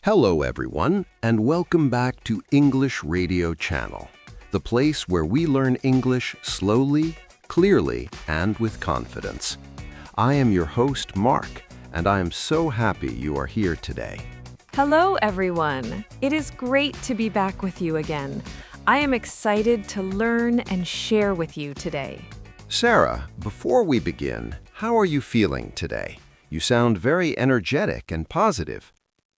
Hello, everyone, and welcome back to English Radio Channel, the place where we learn English slowly, clearly, and with confidence. I am your host, Mark, and I am so happy you are here today. Hello, everyone. It is great to be back with you again. I am excited to learn and share with you today. Sarah, before we begin, how are you feeling today? You sound very energetic and positive.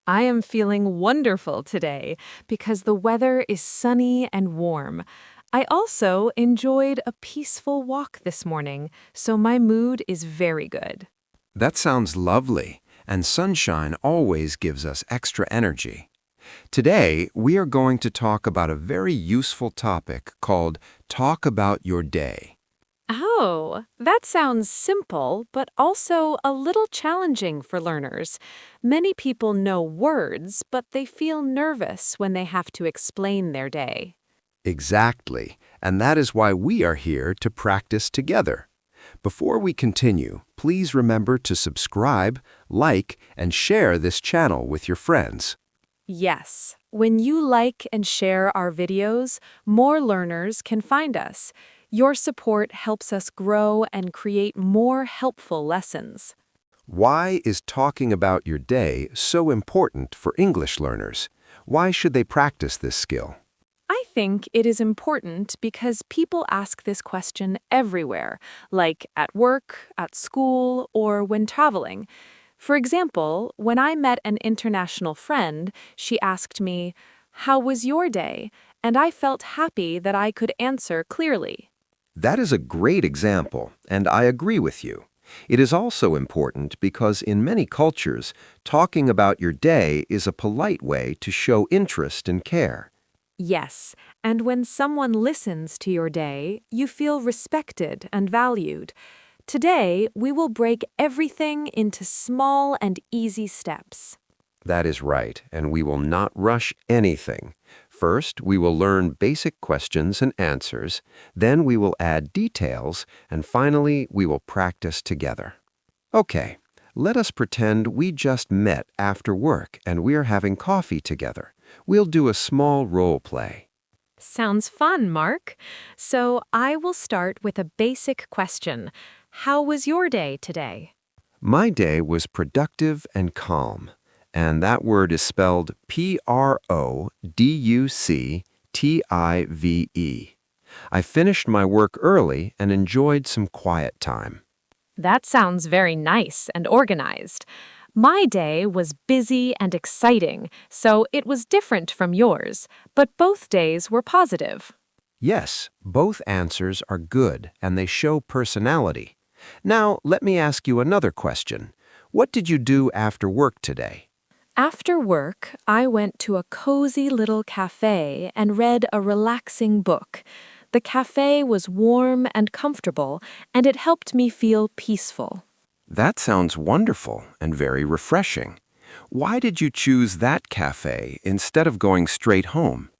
I am feeling wonderful today because the weather is sunny and warm. I also enjoyed a peaceful walk this morning, so my mood is very good. That sounds lovely, and sunshine always gives us extra energy. Today, we are going to talk about a very useful topic called Talk About Your Day. Oh, that sounds simple, but also a little challenging for learners. Many people know words, but they feel nervous when they have to explain their day. Exactly, and that is why we are here to practice together. Before we continue, please remember to subscribe, like, and share this channel with your friends. Yes, when you like and share our videos, more learners can find us. Your support helps us grow and create more helpful lessons. Why is talking about your day so important for English learners? Why should they practice this skill? I think it is important because people ask this question everywhere, like at work, at school, or when traveling. For example, when I met an international friend, she asked me, "How was your day?" And I felt happy that I could answer clearly. That is a great example, and I agree with you. It is also important because in many cultures, talking about your day is a polite way to show interest and care. Yes, and when someone listens to your day, you feel respected and valued. Today, we will break everything into small and easy steps. That is right, and we will not rush anything. First, we will learn basic questions and answers, then we will add details, and finally, we will practice together. Okay, let us pretend we just met after work and we're having coffee together. We'll do a small role play. Sounds fun, Mark. So I will start with a basic question. How was your day today? My day was productive and calm. And that word is spelled P-R-O-D-U-C-T-I-V-E. I finished my work early and enjoyed some quiet time. That sounds very nice and organized. My day was busy and exciting, so it was different from yours, but both days were positive. Yes, both answers are good and they show personality. Now, let me ask you another question. What did you do after work today? After work, I went to a cozy little cafe and read a relaxing book. The cafe was warm and comfortable, and it helped me feel peaceful. That sounds wonderful and very refreshing. Why did you choose that cafe instead of going straight home?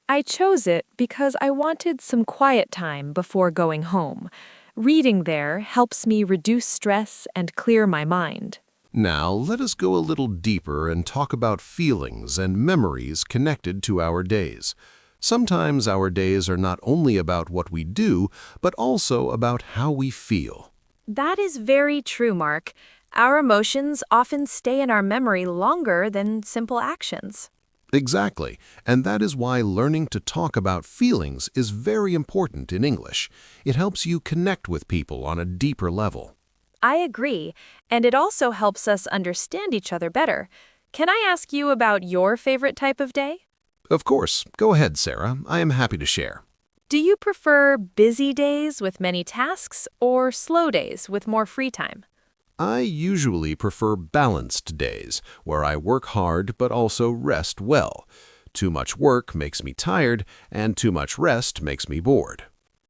I chose it because I wanted some quiet time before going home. Reading there helps me reduce stress and clear my mind. Now, let us go a little deeper and talk about feelings and memories connected to our days. Sometimes our days are not only about what we do, but also about how we feel. That is very true, Mark. Our emotions often stay in our memory longer than simple actions. Exactly, and that is why learning to talk about feelings is very important in English. It helps you connect with people on a deeper level. I agree, and it also helps us understand each other better. Can I ask you about your favorite type of day? Of course, go ahead, Sarah. I am happy to share. Do you prefer busy days with many tasks or slow days with more free time? I usually prefer balanced days, where I work hard but also rest well. Too much work makes me tired, and too much rest makes me bored.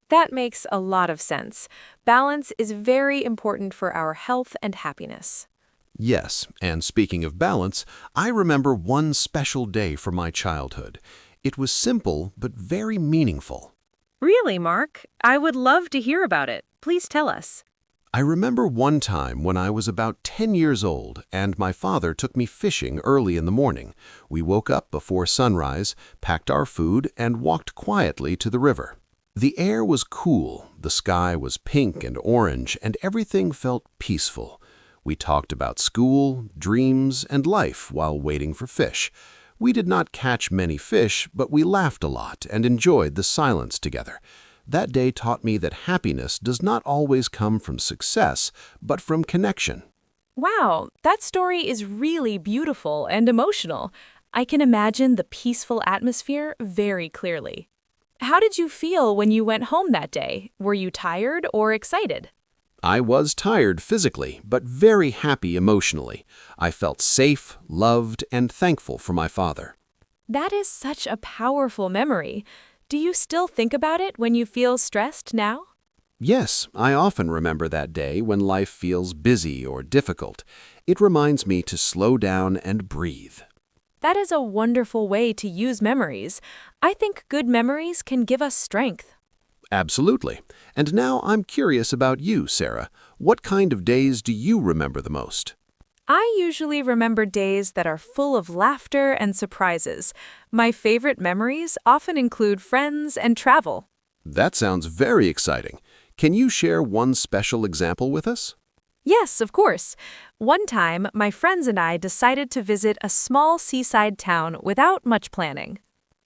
That makes a lot of sense. Balance is very important for our health and happiness. Yes, and speaking of balance, I remember one special day from my childhood. It was simple but very meaningful. Really, Mark? I would love to hear about it. Please tell us. I remember one time when I was about 10 years old and my father took me fishing early in the morning. We woke up before sunrise, packed our food, and walked quietly to the river. The air was cool, the sky was pink and orange, and everything felt peaceful. We talked about school, dreams, and life while waiting for fish. We did not catch many fish, but we laughed a lot and enjoyed the silence together. That day taught me that happiness does not always come from success, but from connection. Wow, that story is really beautiful and emotional. I can imagine the peaceful atmosphere very clearly. How did you feel when you went home that day? Were you tired or excited? I was tired physically, but very happy emotionally. I felt safe, loved, and thankful for my father. That is such a powerful memory. Do you still think about it when you feel stressed now? Yes, I often remember that day when life feels busy or difficult. It reminds me to slow down and breathe. That is a wonderful way to use memories. I think good memories can give us strength. Absolutely. And now I'm curious about you, Sarah. What kind of days do you remember the most? I usually remember days that are full of laughter and surprises. My favorite memories often include friends and travel. That sounds very exciting. Can you share one special example with us? Yes, of course. One time, my friends and I decided to visit a small seaside town without much planning.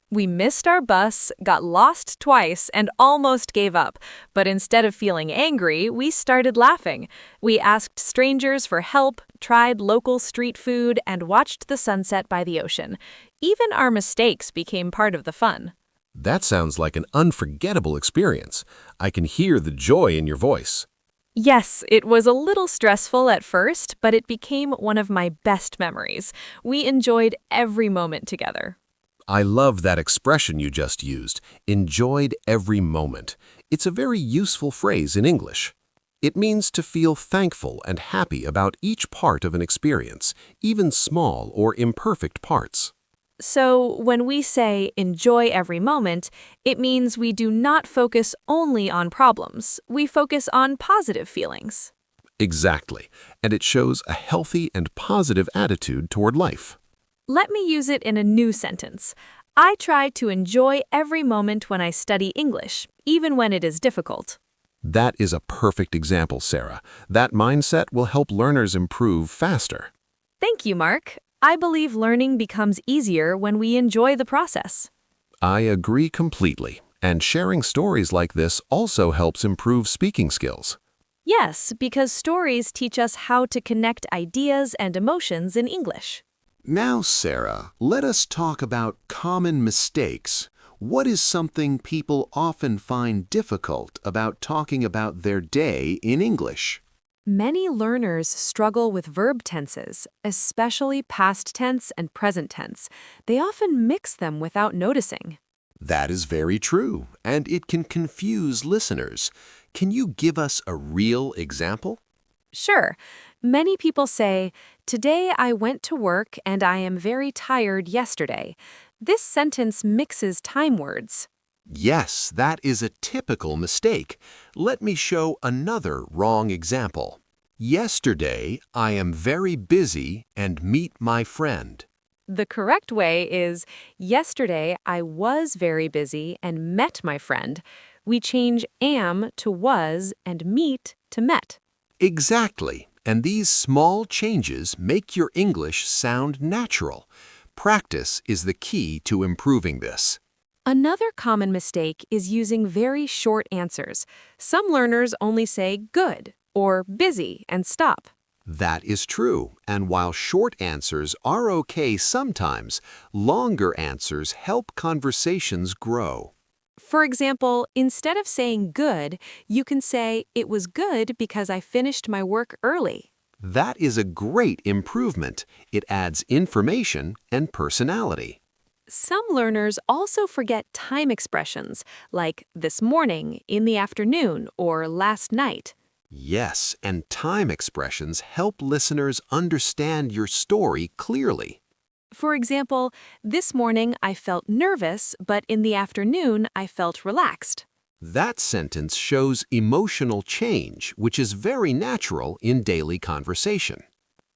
We missed our bus, got lost twice, and almost gave up. But instead of feeling angry, we started laughing. We asked strangers for help, tried local street food, and watched the sunset by the ocean. Even our mistakes became part of the fun. That sounds like an unforgettable experience. I can hear the joy in your voice. Yes, it was a little stressful at first, but it became one of my best memories. We enjoyed every moment together. I love that expression you just used, enjoyed every moment. It's a very useful phrase in English. It means to feel thankful and happy about each part of an experience, even small or imperfect parts. So, when we say enjoy every moment, it means we do not focus only on problems. We focus on positive feelings. Exactly, and it shows a healthy and positive attitude toward life. Let me use it in a new sentence. I try to enjoy every moment when I study English, even when it is difficult. That is a perfect example, Sarah. That mindset will help learners improve faster. Thank you, Mark. I believe learning becomes easier when we enjoy the process. I agree completely, and sharing stories like this also helps improve speaking skills. Yes, because stories teach us how to connect ideas and emotions in English. Now, Sarah, let us talk about common mistakes. What is something people often find difficult about talking about their day in English? Many learners struggle with verb tenses, especially past tense and present tense. They often mix them without noticing. That is very true, and it can confuse listeners. Can you give us a real example? Sure. Many people say, "Today I went to work and I am very tired yesterday." This sentence mixes time words. Yes, that is a typical mistake. Let me show another wrong example. Yesterday, I am very busy and meet my friend. The correct way is, "Yesterday I was very busy and met my friend." We change am to was and meet to met. Exactly, and these small changes make your English sound natural. Practice is the key to improving this. Another common mistake is using very short answers. Some learners only say good or busy and stop. That is true, and while short answers are okay sometimes, longer answers help conversations grow. For example, instead of saying good, you can say, "It was good because I finished my work early." That is a great improvement. It adds information and personality. Some learners also forget time expressions, like this morning, in the afternoon, or last night. Yes, and time expressions help listeners understand your story clearly. For example, this morning I felt nervous, but in the afternoon I felt relaxed. That sentence shows emotional change, which is very natural in daily conversation.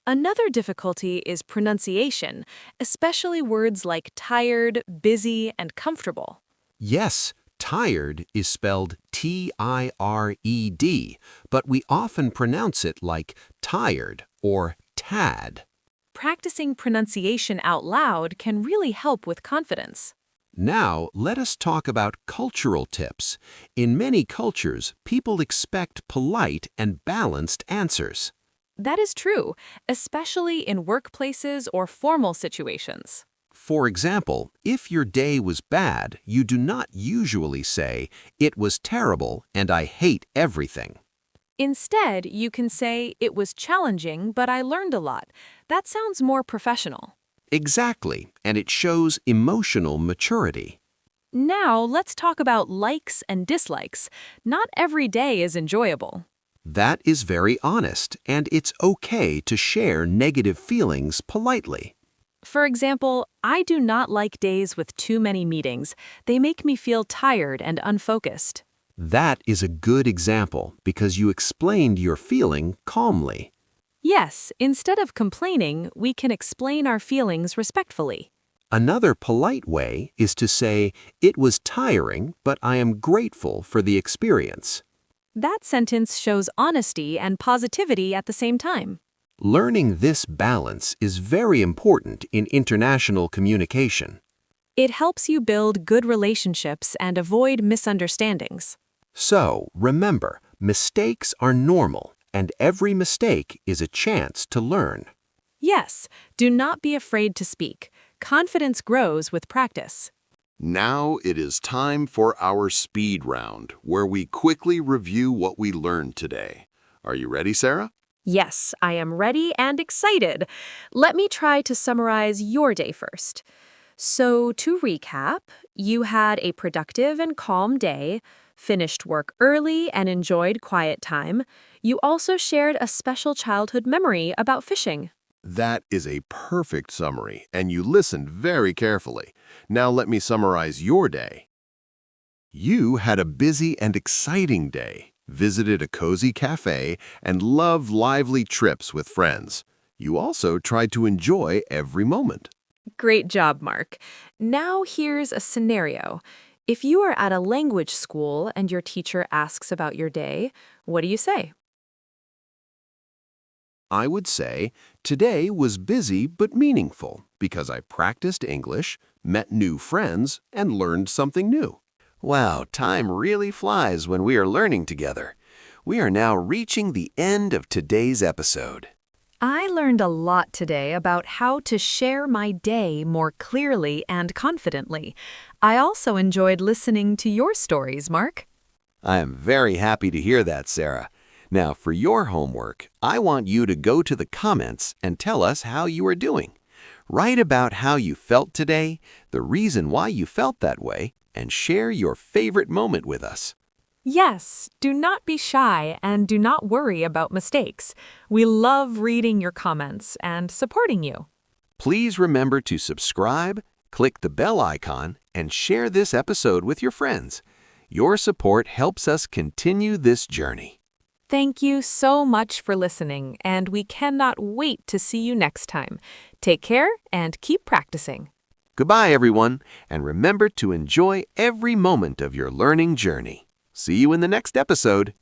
Another difficulty is pronunciation, especially words like tired, busy, and comfortable. Yes, tired is spelled T-I-R-E-D, but we often pronounce it like tired or tad. Practicing pronunciation out loud can really help with confidence. Now, let us talk about cultural tips. In many cultures, people expect polite and balanced answers. That is true, especially in workplaces or formal situations. For example, if your day was bad, you do not usually say, "It was terrible and I hate everything." Instead, you can say, "It was challenging, but I learned a lot." That sounds more professional. Exactly, and it shows emotional maturity. Now, let's talk about likes and dislikes. Not every day is enjoyable. That is very honest, and it's okay to share negative feelings politely. For example, I do not like days with too many meetings. They make me feel tired and unfocused. That is a good example because you explained your feeling calmly. Yes, instead of complaining, we can explain our feelings respectfully. Another polite way is to say, "It was tiring, but I am grateful for the experience." That sentence shows honesty and positivity at the same time. Learning this balance is very important in international communication. It helps you build good relationships and avoid misunderstandings. So, remember, mistakes are normal, and every mistake is a chance to learn. Yes, do not be afraid to speak. Confidence grows with practice. Now it is time for our speed round, where we quickly review what we learned today. Are you ready, Sarah? Yes, I am ready and excited. Let me try to summarize your day first. So, to recap, you had a productive and calm day, finished work early and enjoyed quiet time. You also shared a special childhood memory about fishing. That is a perfect summary, and you listened very carefully. Now let me summarize your day. You had a busy and exciting day, visited a cozy cafe, and loved lively trips with friends. You also tried to enjoy every moment. Great job, Mark. Now here's a scenario. If you are at a language school and your teacher asks about your day, what do you say? I would say, "Today was busy but meaningful because I practiced English, met new friends, and learned something new." Wow, time really flies when we are learning together. We are now reaching the end of today's episode. I learned a lot today about how to share my day more clearly and confidently. I also enjoyed listening to your stories, Mark. I am very happy to hear that, Sarah. Now, for your homework, I want you to go to the comments and tell us how you are doing. Write about how you felt today, the reason why you felt that way, and share your favorite moment with us. Yes, do not be shy and do not worry about mistakes. We love reading your comments and supporting you. Please remember to subscribe, click the bell icon, and share this episode with your friends. Your support helps us continue this journey. Thank you so much for listening, and we cannot wait to see you next time. Take care and keep practicing. Goodbye, everyone, and remember to enjoy every moment of your learning journey. See you in the next episode.